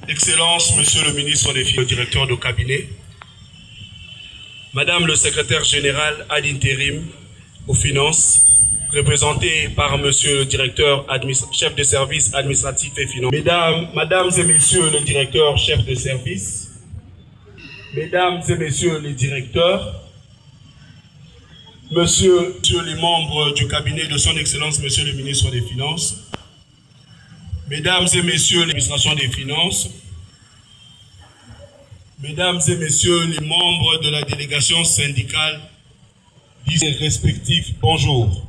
Excellence, Monsieur le ministre des Finances, le directeur de cabinet, Madame le secrétaire général ad intérim aux finances, représenté par Monsieur le directeur chef de service administratif et financier, Mesdames et Messieurs le directeur chef de service, Mesdames et Messieurs les directeurs, Monsieur les membres du cabinet de son Excellence, Monsieur le ministre des Finances, Mesdames et Messieurs l'administration des Finances, Mesdames et Messieurs les membres de la délégation syndicale respectifs, bonjour.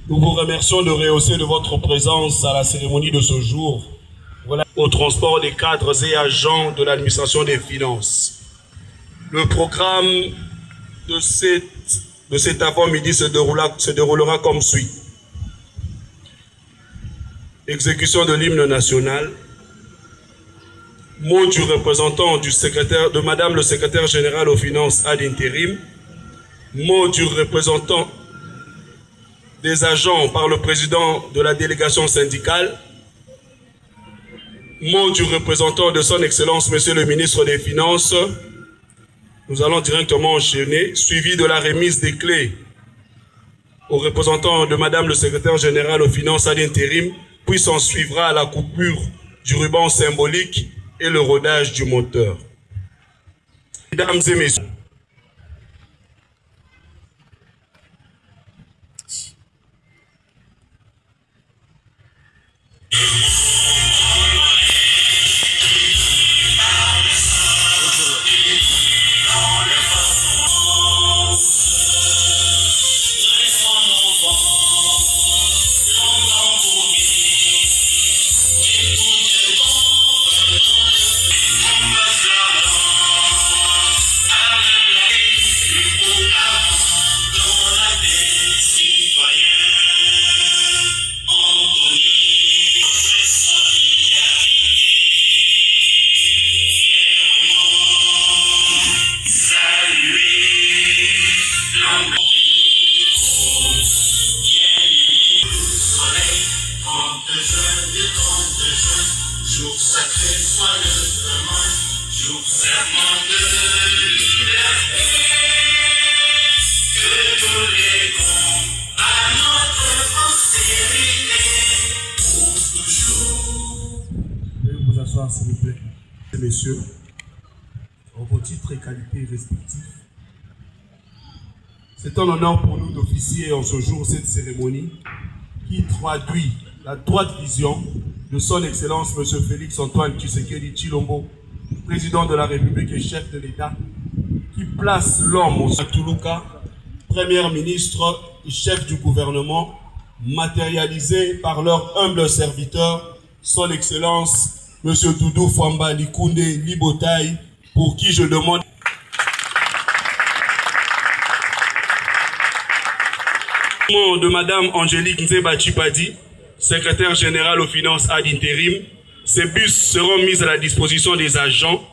Nous vous remercions de rehausser de votre présence à la cérémonie de ce jour au transport des cadres et agents de l'administration des Finances. Le programme de cet avant-midi se déroulera comme suit. Exécution de l'hymne national, mot du représentant de Madame le secrétaire général aux finances ad intérim, mot du représentant des agents par le président de la délégation syndicale, mot du représentant de son Excellence Monsieur le ministre des Finances. Nous allons directement enchaîner, suivi de la remise des clés au représentant de Madame le secrétaire général aux finances ad intérim, puis s'en suivra la coupure du ruban symbolique et le rodage du moteur. Mesdames et Messieurs, jour sacré soit le demain, jour serment de liberté, que nous léguons à notre postérité pour toujours. Veuillez vous asseoir s'il vous plaît. Messieurs, en vos titres et qualités respectifs, c'est un honneur pour nous d'officier en ce jour cette cérémonie qui traduit la droite vision de son Excellence M. Félix Antoine Tshisekedi Tshilombo, président de la République et chef de l'État, qui place l'homme au Toulouka, premier ministre et chef du gouvernement, matérialisé par leur humble serviteur, son Excellence M. Doudou Fwamba Likunde Libotaï, pour qui je demande de Madame Angélique Nzeba Chipadi, secrétaire générale aux finances ad intérim. Ces bus seront mis à la disposition des agents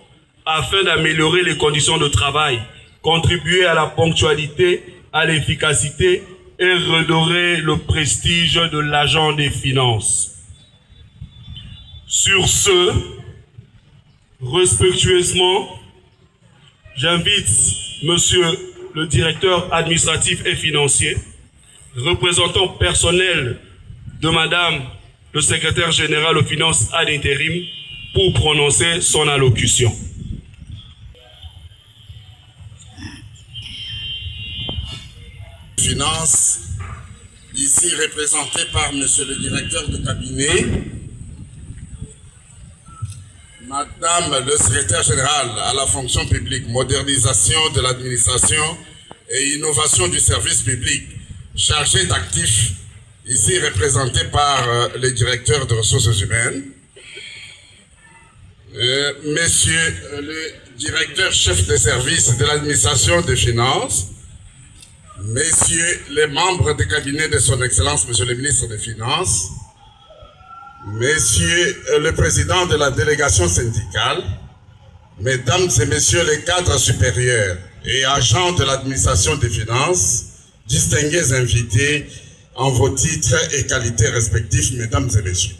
afin d'améliorer les conditions de travail, contribuer à la ponctualité, à l'efficacité et redorer le prestige de l'agent des finances. Sur ce, respectueusement, j'invite Monsieur le directeur administratif et financier, représentant personnel de Madame le secrétaire général aux finances ad intérim, pour prononcer son allocution. Finances, ici représenté par Monsieur le directeur de cabinet, Madame le secrétaire général à la fonction publique, modernisation de l'administration et innovation du service public, chargé d'actifs, ici représenté par le directeur de ressources humaines, Monsieur le directeur chef de service de l'administration des finances, Messieurs les membres du cabinet de son Excellence, Monsieur le ministre des Finances, Messieurs le président de la délégation syndicale, Mesdames et Messieurs les cadres supérieurs et agents de l'administration des finances, distingués invités en vos titres et qualités respectifs, Mesdames et Messieurs.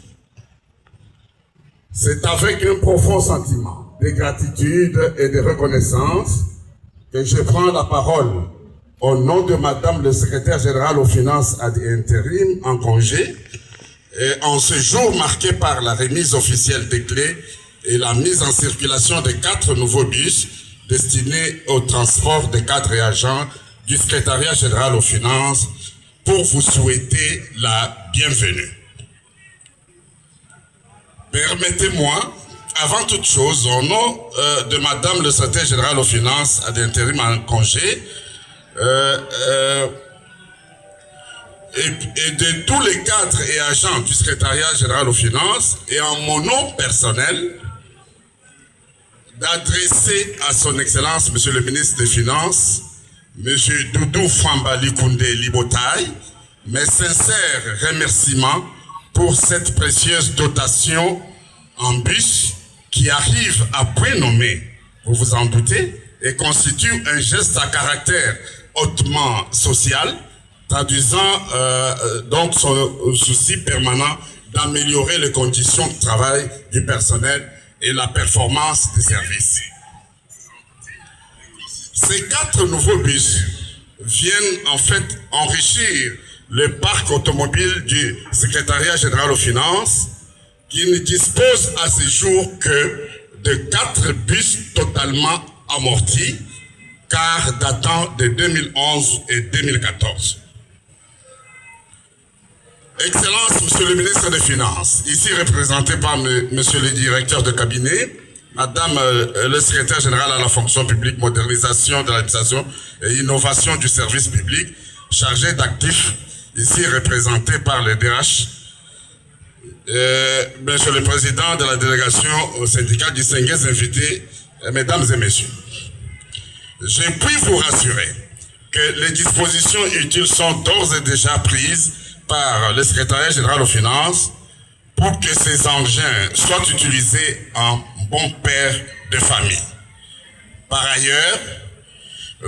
C'est avec un profond sentiment de gratitude et de reconnaissance que je prends la parole au nom de Madame le secrétaire général aux finances ad intérim en congé, et en ce jour marqué par la remise officielle des clés et la mise en circulation de 4 nouveaux bus destinés au transport des cadres et agents du secrétariat général aux finances, pour vous souhaiter la bienvenue. Permettez-moi, avant toute chose, au nom de Madame le secrétaire général aux finances ad intérim en congé, et de tous les cadres et agents du secrétariat général aux finances, et en mon nom personnel, d'adresser à son Excellence, Monsieur le ministre des Finances, Monsieur Doudou Famba Likunde Libotaï, mes sincères remerciements pour cette précieuse dotation en bus qui arrive à point nommé, vous vous en doutez, et constitue un geste à caractère hautement social, traduisant donc son souci permanent d'améliorer les conditions de travail du personnel et la performance des services. Ces 4 nouveaux bus viennent en fait enrichir le parc automobile du secrétariat général aux finances, qui ne dispose à ce jour que de 4 bus totalement amortis, car datant de 2011 et 2014. Excellence, Monsieur le ministre des Finances, ici représenté par Monsieur le directeur de cabinet, Madame le secrétaire général à la fonction publique, modernisation de l'administration et innovation du service public, chargé d'actifs, ici représenté par le DRH, Monsieur le président de la délégation au syndicat, distingués invités, mesdames et messieurs. Je puis vous rassurer que les dispositions utiles sont d'ores et déjà prises par le secrétariat général aux finances pour que ces engins soient utilisés en bon père de famille. Par ailleurs,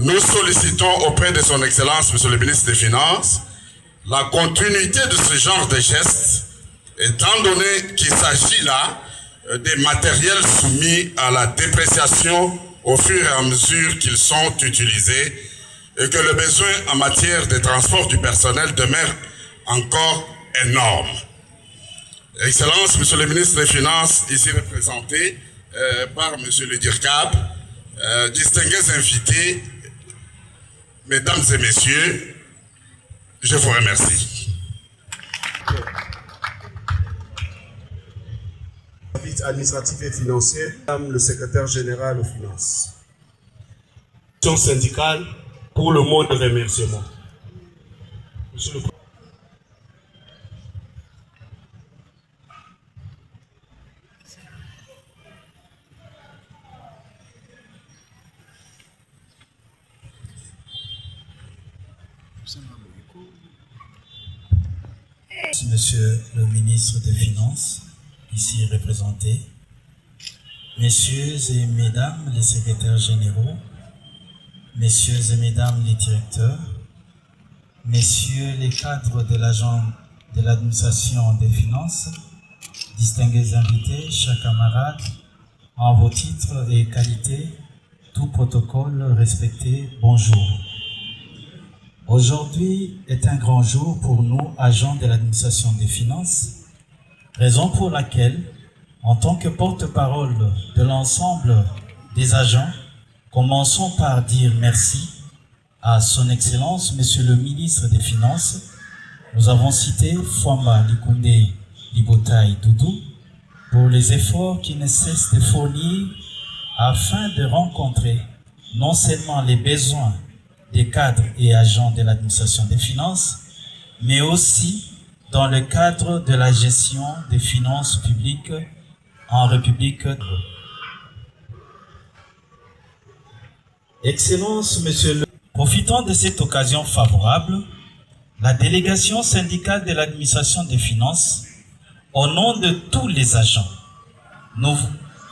nous sollicitons auprès de son Excellence, Monsieur le ministre des Finances, la continuité de ce genre de gestes, étant donné qu'il s'agit là des matériels soumis à la dépréciation au fur et à mesure qu'ils sont utilisés, et que le besoin en matière de transport du personnel demeure encore énorme. Excellence, Monsieur le ministre des Finances, ici représenté par Monsieur le DIRCAP, distingués invités, mesdames et messieurs, je vous remercie. Administratif et financier, Madame le secrétaire général aux finances. Syndicale pour le mot de remerciement. Monsieur le Monsieur le ministre des Finances, ici représenté, messieurs et mesdames les secrétaires généraux, messieurs et mesdames les directeurs, messieurs les cadres de l'agent de l'administration des finances, distingués invités, chers camarades, en vos titres et qualités, tout protocole respecté, bonjour. Aujourd'hui est un grand jour pour nous, agents de l'administration des finances, raison pour laquelle, en tant que porte-parole de l'ensemble des agents, commençons par dire merci à son Excellence, Monsieur le ministre des Finances. Nous avons cité Famba Likunde Libotaï Doudou pour les efforts qui ne cessent de fournir afin de rencontrer non seulement les besoins des cadres et agents de l'administration des finances, mais aussi dans le cadre de la gestion des finances publiques en République. Excellence, Monsieur le... Profitant de cette occasion favorable, la délégation syndicale de l'administration des finances, au nom de tous les agents, nous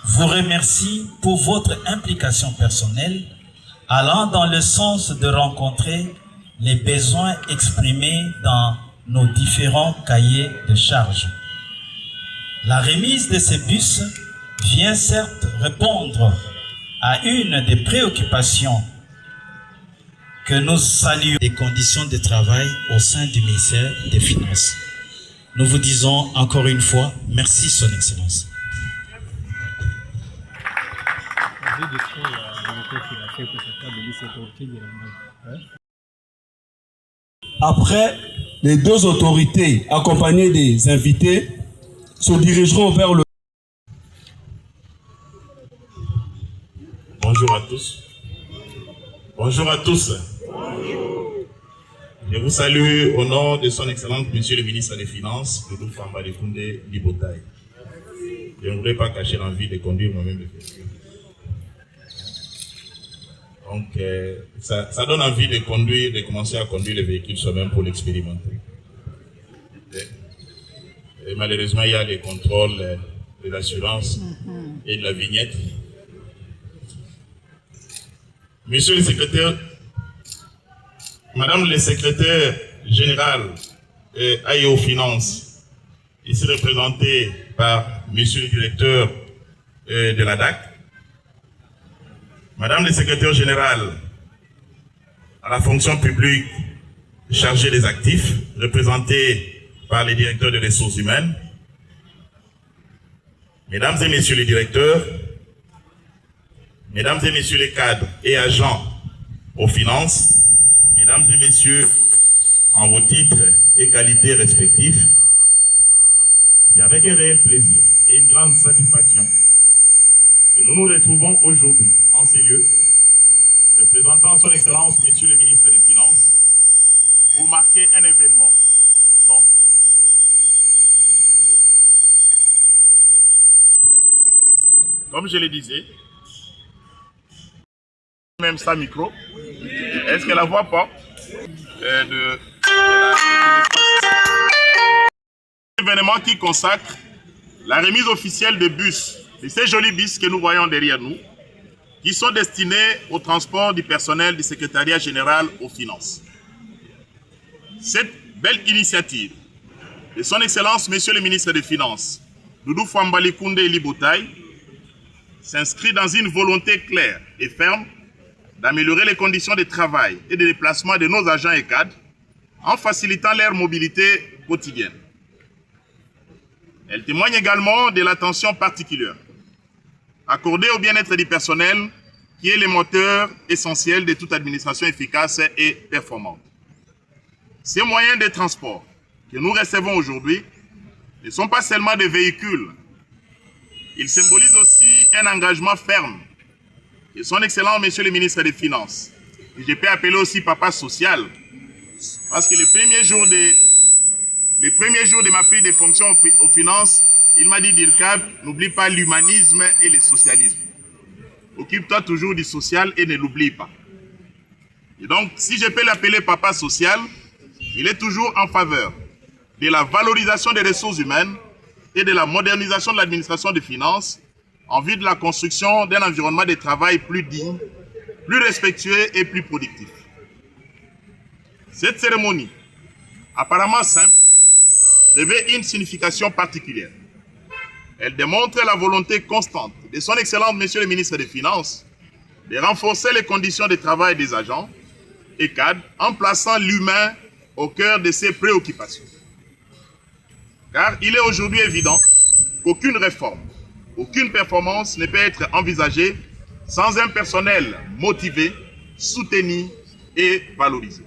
vous remercie pour votre implication personnelle allant dans le sens de rencontrer les besoins exprimés dans nos différents cahiers de charges. La remise de ces bus vient certes répondre à une des préoccupations que nous saluons, les conditions de travail au sein du ministère des Finances. Nous vous disons encore une fois, merci Son Excellence. Après, les deux autorités, accompagnées des invités, se dirigeront vers le... Bonjour à tous. Bonjour à tous. Je vous salue au nom de son Excellence, Monsieur le ministre des Finances, Doudou Fambalékounde Libotaï. Je ne voulais pas cacher l'envie de conduire moi-même le véhicule. Donc, ça donne envie de conduire, de commencer à conduire le véhicule soi-même pour l'expérimenter. Et malheureusement, il y a les contrôles de l'assurance et de la vignette. Monsieur le secrétaire, Madame le secrétaire général AIO Finances, ici représenté par Monsieur le directeur de la DAC, Madame le secrétaire général à la fonction publique chargée des actifs, représentée par les directeurs des ressources humaines, Mesdames et Messieurs les directeurs, Mesdames et Messieurs les cadres et agents aux finances, Mesdames et Messieurs, en vos titres et qualités respectifs, c'est avec un réel plaisir et une grande satisfaction que nous nous retrouvons aujourd'hui en ces lieux, représentant son Excellence, Monsieur le ministre des Finances, pour marquer un événement. Comme je le disais, même sans micro, est-ce que la voix porte événement qui consacre la remise officielle de bus, de ces jolis bus que nous voyons derrière nous, qui sont destinés au transport du personnel du secrétariat général aux finances. Cette belle initiative de son Excellence, Monsieur le ministre des Finances, Doudou Fambalékounde Libotaï, s'inscrit dans une volonté claire et ferme d'améliorer les conditions de travail et de déplacement de nos agents et cadres en facilitant leur mobilité quotidienne. Elle témoigne également de l'attention particulière accordée au bien-être du personnel qui est le moteur essentiel de toute administration efficace et performante. Ces moyens de transport que nous recevons aujourd'hui ne sont pas seulement des véhicules, ils symbolisent aussi un engagement ferme et son excellent Monsieur le ministre des Finances, que je peux appeler aussi papa social, parce que les premiers jours de ma prise de fonction aux finances, il m'a dit, Dirkab, n'oublie pas l'humanisme et le socialisme. Occupe-toi toujours du social et ne l'oublie pas. Et donc, si je peux l'appeler papa social, il est toujours en faveur de la valorisation des ressources humaines et de la modernisation de l'administration des finances en vue de la construction d'un environnement de travail plus digne, plus respectueux et plus productif. Cette cérémonie, apparemment simple, revêt une signification particulière. Elle démontre la volonté constante de son Excellence Monsieur le ministre des Finances de renforcer les conditions de travail des agents et cadres en plaçant l'humain au cœur de ses préoccupations. Car il est aujourd'hui évident qu'aucune réforme, aucune performance ne peut être envisagée sans un personnel motivé, soutenu et valorisé.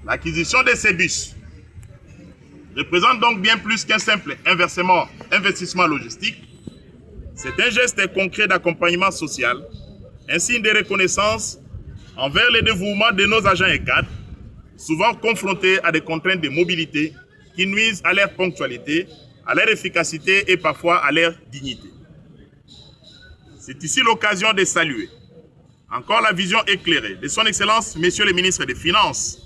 L'acquisition de ces bus représente donc bien plus qu'un simple investissement logistique. C'est un geste concret d'accompagnement social, un signe de reconnaissance envers le dévouement de nos agents et cadres, souvent confrontés à des contraintes de mobilité qui nuisent à leur ponctualité, à leur efficacité et parfois à leur dignité. C'est ici l'occasion de saluer encore la vision éclairée de son Excellence, Monsieur le ministre des Finances,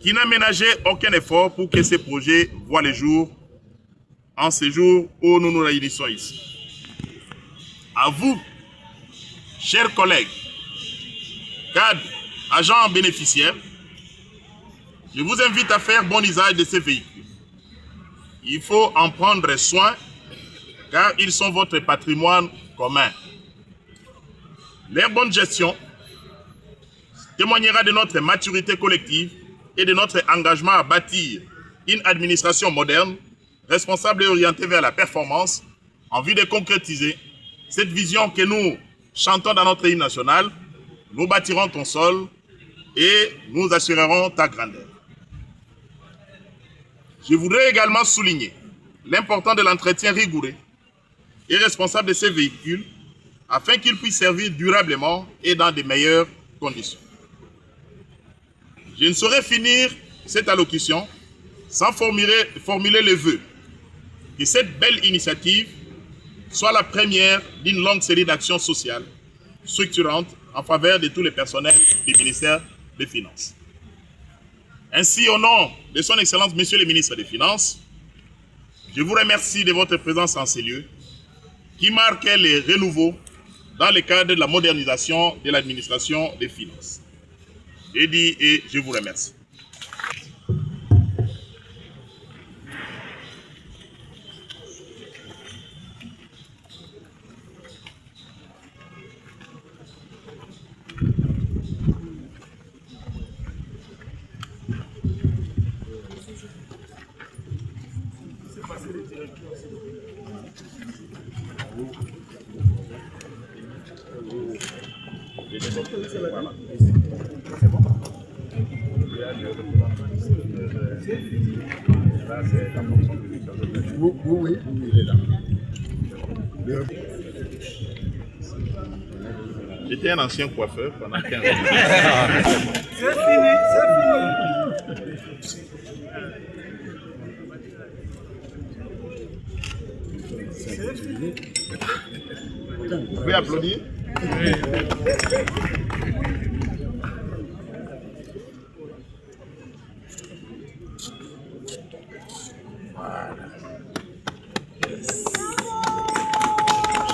qui n'a ménagé aucun effort pour que ces projets voient le jour en ce jour où nous nous réunissons ici. À vous, chers collègues, cadres, agents bénéficiaires, je vous invite à faire bon usage de ces véhicules. Il faut en prendre soin car ils sont votre patrimoine commun. Leur bonne gestion témoignera de notre maturité collective et de notre engagement à bâtir une administration moderne, responsable et orientée vers la performance en vue de concrétiser cette vision que nous chantons dans notre hymne national. Nous bâtirons ton sol et nous assurerons ta grandeur. Je voudrais également souligner l'importance de l'entretien rigoureux et responsable de ces véhicules afin qu'ils puissent servir durablement et dans de meilleures conditions. Je ne saurais finir cette allocution sans formuler le vœu que cette belle initiative soit la première d'une longue série d'actions sociales structurantes en faveur de tous les personnels du ministère des Finances. Ainsi, au nom de son Excellence, Monsieur le ministre des Finances, je vous remercie de votre présence en ces lieux qui marquent les renouveaux dans le cadre de la modernisation de l'administration des finances. Je dis et je vous remercie. Oui, il est là. J'étais un ancien coiffeur pendant 15 ans. C'est fini, c'est fini. Vous pouvez applaudir?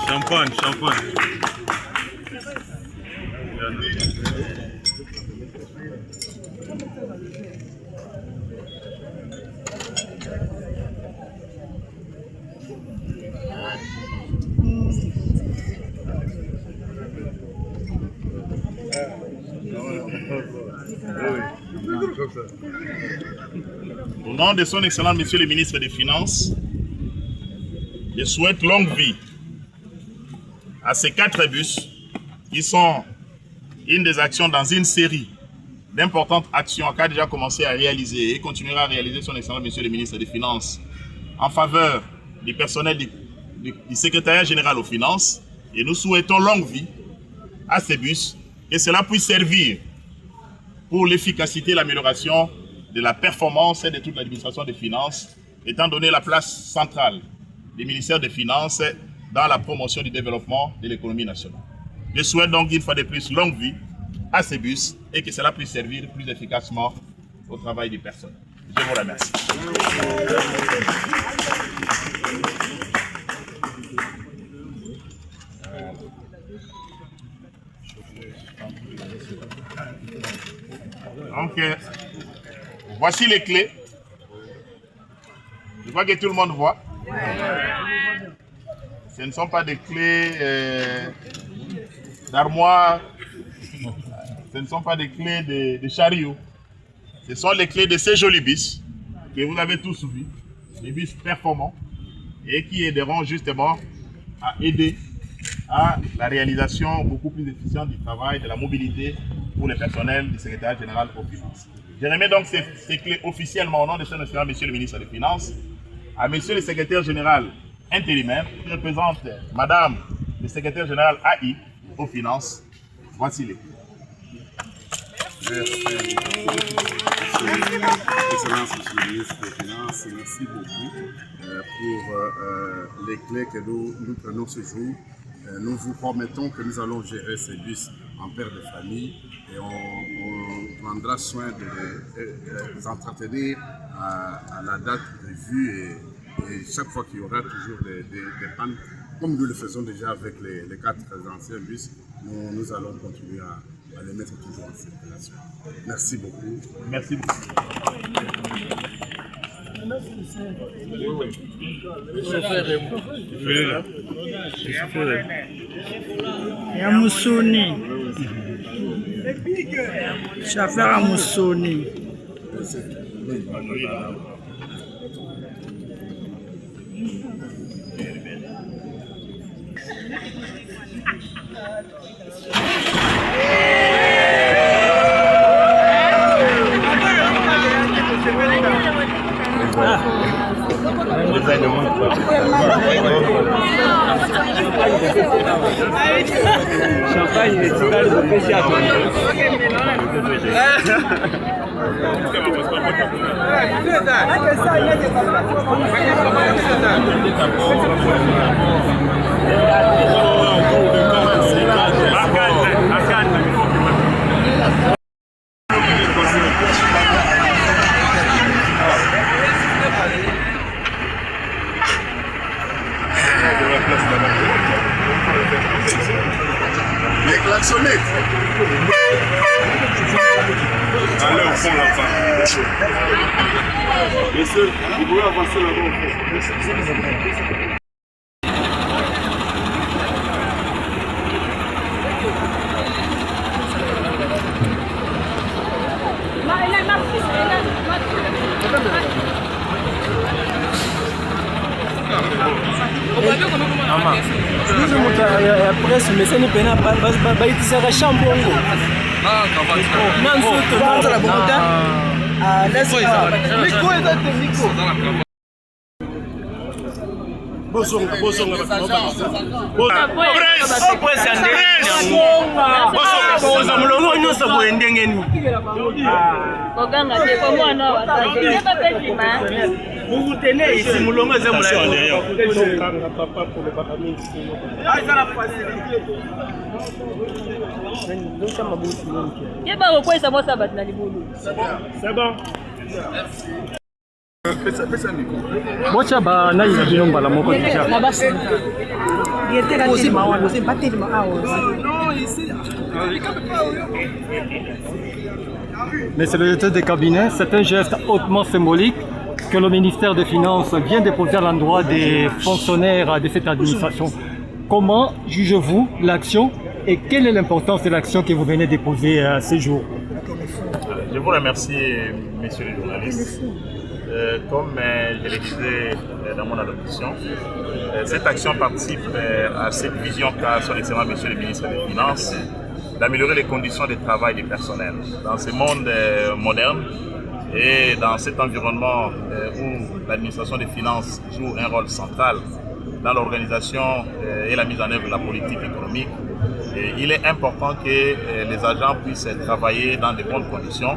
Champagne, champagne. Au nom de son Excellence, Monsieur le ministre des Finances, je souhaite longue vie à ces 4 bus qui sont une des actions dans une série d'importantes actions qu'a déjà commencé à réaliser et continuera à réaliser son Excellence, Monsieur le ministre des Finances en faveur du personnel du secrétariat général aux finances. Et nous souhaitons longue vie à ces bus, que cela puisse servir pour l'efficacité et l'amélioration de la performance de toute l'administration des finances, étant donné la place centrale du ministère des Finances dans la promotion du développement de l'économie nationale. Je souhaite donc une fois de plus longue vie à ces bus et que cela puisse servir plus efficacement au travail du personnel. Je vous remercie. Donc, voici les clés. Je vois que tout le monde voit. Ce ne sont pas des clés d'armoire, ce ne sont pas des clés de chariot. Ce sont les clés de ces jolis bus que vous avez tous vus, des bus performants et qui aideront justement à aider à la réalisation beaucoup plus efficiente du travail, de la mobilité pour le personnel du secrétariat général aux finances. Je remets donc ces clés officiellement au nom de son Excellence, Monsieur le ministre des Finances, à Monsieur le secrétaire général intérimaire qui représente Madame le secrétaire général AI aux finances. Voici les clés. Excellence, Monsieur le ministre des Finances, merci beaucoup pour les clés que nous prenons ce jour. Nous vous promettons que nous allons gérer ces bus en père de famille et on prendra soin de les entretenir à la date prévue et chaque fois qu'il y aura toujours des pannes, comme nous le faisons déjà avec les 4 anciens bus, nous allons continuer à les mettre toujours en circulation. Merci beaucoup. Merci beaucoup. Ya Musoni. Chauffeur à Musoni. Champagne, les cigales de pêche à toi. Les klaxonnettes. Allez au fond là-bas. Messieurs, vous pouvez avancer là-bas au fond. Excuse moto ya presse meseni pena bayitisaka shambongo nansoto nanzala bokuta miko eza te miko mulongo nyonso boye ndenge nini oganga te po mwana wa pepima mukutene isi mulongo eza mulayi ye bakokwesa mosa bato na libulu bocha banayi na bino mbala moko deja mais c'est le directeur de cabinet, c'est un geste hautement symbolique que le ministère des Finances vient déposer à l'endroit des fonctionnaires de cette administration. Comment jugez-vous l'action et quelle est l'importance de l'action que vous venez déposer ces jours? Je vous remercie, messieurs les journalistes. Comme je le disais dans mon allocution, cette action participe à cette vision qu'a son excellent monsieur le ministre des Finances d'améliorer les conditions de travail du personnel. Dans ce monde moderne et dans cet environnement où l'administration des finances joue un rôle central dans l'organisation et la mise en œuvre de la politique économique, il est important que les agents puissent travailler dans de bonnes conditions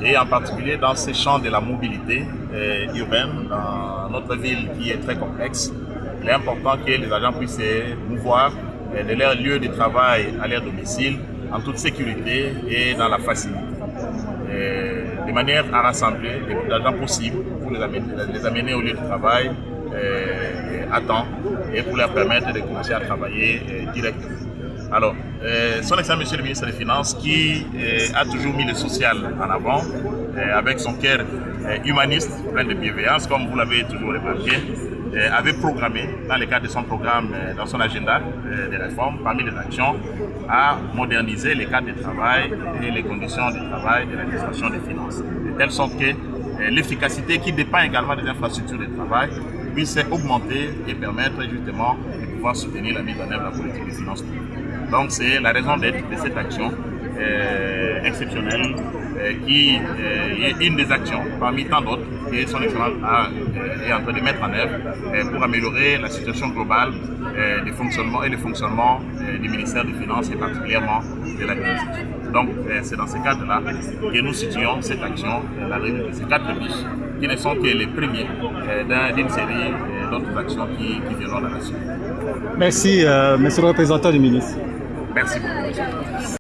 et en particulier dans ces champs de la mobilité urbaine, dans notre ville qui est très complexe. Il est important que les agents puissent se mouvoir de leur lieu de travail à leur domicile en toute sécurité et dans la facilité. De manière à rassembler le plus d'agents possible pour les amener au lieu de travail à temps et pour leur permettre de commencer à travailler directement. Alors, son excellent monsieur le ministre des Finances qui a toujours mis le social en avant avec son cœur humaniste, plein de bienveillance, comme vous l'avez toujours remarqué, avait programmé dans le cadre de son programme, dans son agenda de réforme, parmi les actions, à moderniser les cadres de travail et les conditions de travail de l'administration des finances. De telle sorte que l'efficacité qui dépend également des infrastructures de travail puisse augmenter et permettre justement de pouvoir soutenir la mise en œuvre de la politique des finances publiques. Donc c'est la raison d'être de cette action exceptionnelle qui est une des actions parmi tant d'autres que son Excellence est en train de mettre en œuvre pour améliorer la situation globale du fonctionnement et le fonctionnement du ministère des Finances et particulièrement de l'administration. Donc c'est dans ce cadre-là que nous situons cette action, la réunion de ces 4 biches qui ne sont que les premiers d'une série d'autres actions qui viendront dans la suite. Merci, monsieur le représentant du ministre. Merci beaucoup.